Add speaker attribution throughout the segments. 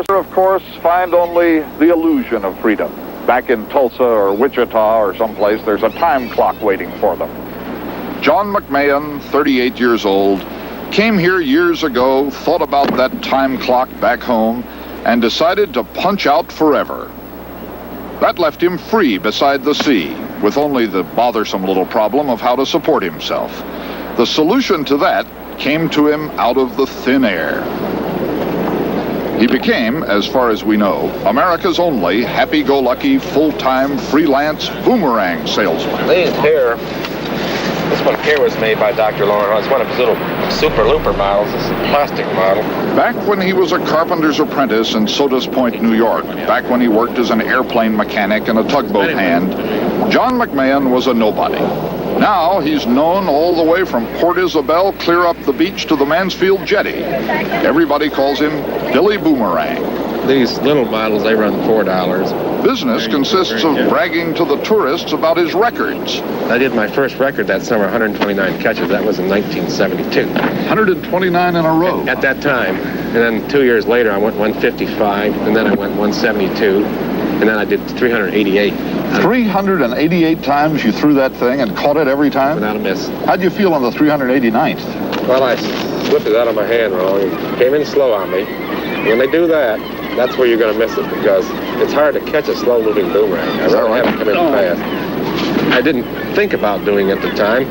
Speaker 1: of course, find only the illusion of freedom. Back in Tulsa or Wichita or someplace, there's a time clock waiting for them. John McMahon, 38 years old, came here years ago, thought about that time clock back home, and decided to punch out forever. That left him free beside the sea, with only the bothersome little problem of how to support himself. The solution to that came to him out of the thin air. He became, as far as we know, America's only happy-go-lucky, full-time, freelance boomerang salesman.
Speaker 2: This one here was made by Dr. Lauren. It's one of his little super looper models. It's a plastic model.
Speaker 1: Back when he was a carpenter's apprentice in Sodas Point, New York, back when he worked as an airplane mechanic and a tugboat hand, John McMahon was a nobody. Now he's known all the way from Port Isabel clear up the beach to the Mansfield Jetty. Everybody calls him Billy Boomerang.
Speaker 2: These little models, they run $4.
Speaker 1: Business consists of bragging to the tourists about his records.
Speaker 2: I did my first record that summer, 129 catches. That was in 1972.
Speaker 1: 129 in a row.
Speaker 2: At that time. And then 2 years later, I went 155, and then I went 172, and then I did 388.
Speaker 1: 388 times you threw that thing and caught it every time?
Speaker 2: Without a miss.
Speaker 1: How'd you feel on the 389th?
Speaker 2: Well, I slipped it out of my hand wrong. It came in slow on me. When they do that, that's where you're going to miss it, because it's hard to catch a slow-moving boomerang. I rather have it come in fast. I didn't think about doing it at the time,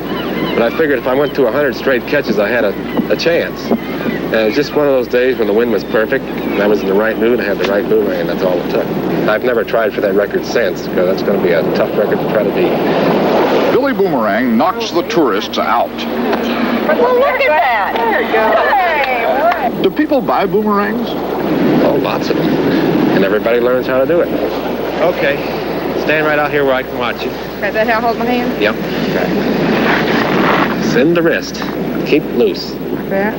Speaker 2: but I figured if I went to 100 straight catches, I had a chance. And it was just one of those days when the wind was perfect, and I was in the right mood, and I had the right boomerang, and that's all it took. I've never tried for that record since, because that's going to be a tough record to try to beat.
Speaker 1: Billy Boomerang knocks the tourists out.
Speaker 3: Well, look at that. There you go. Hey,
Speaker 1: Do people buy boomerangs?
Speaker 2: Oh, lots of them. And everybody learns how to do it. Okay. Stand right out here where I can watch you.
Speaker 3: is that how I hold my hand?
Speaker 2: Yep. Okay. Send the wrist. Keep loose.
Speaker 3: Like that?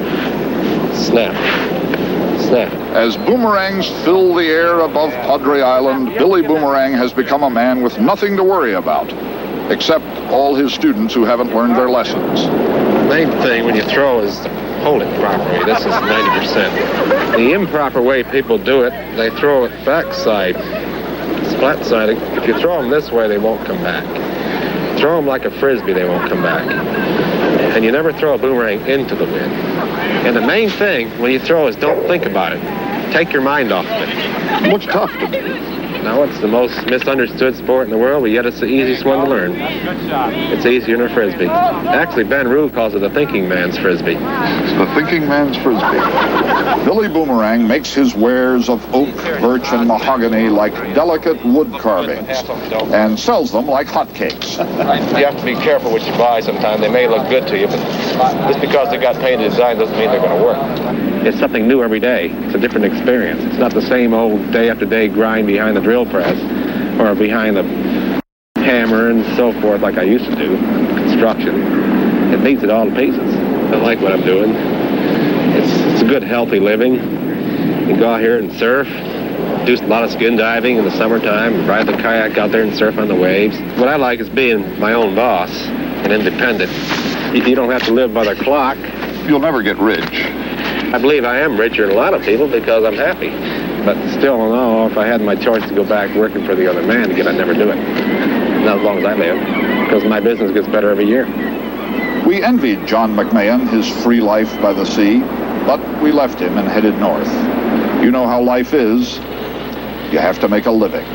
Speaker 2: Snap. Snap.
Speaker 1: As boomerangs fill the air above Padre Island, Billy Boomerang has become a man with nothing to worry about, except all his students who haven't learned their lessons.
Speaker 2: The main thing when you throw is to hold it properly. This is 90%. The improper way people do it, they throw it backside. It's flat-sided. If you throw them this way, they won't come back. Throw them like a frisbee, they won't come back. And you never throw a boomerang into the wind. And the main thing when you throw is don't think about it. Take your mind off of it.
Speaker 1: Looks tough to me.
Speaker 2: Now, it's the most misunderstood sport in the world, but yet it's the easiest one to learn. It's easier than a frisbee. Actually, Ben Rule calls it the thinking man's frisbee.
Speaker 1: It's the thinking man's frisbee. Billy Boomerang makes his wares of oak, birch, and mahogany like delicate wood carvings and sells them like hotcakes.
Speaker 2: You have to be careful what you buy sometimes. They may look good to you, but just because they got painted design doesn't mean they're going to work. It's something new every day. It's a different experience. It's not the same old day after day grind behind the drill press or behind the hammer and so forth like I used to do, construction. It beats it all to pieces. I like what I'm doing. It's a good, healthy living. You can go out here and surf, do a lot of skin diving in the summertime, ride the kayak out there and surf on the waves. What I like is being my own boss and independent. You don't have to live by the clock.
Speaker 1: You'll never get rich.
Speaker 2: I believe I am richer than a lot of people because I'm happy. But still, no, if I had my choice to go back working for the other man again, I'd never do it. Not as long as I live, because my business gets better every year.
Speaker 1: We envied John McMahon his free life by the sea, but we left him and headed north. You know how life is. You have to make a living.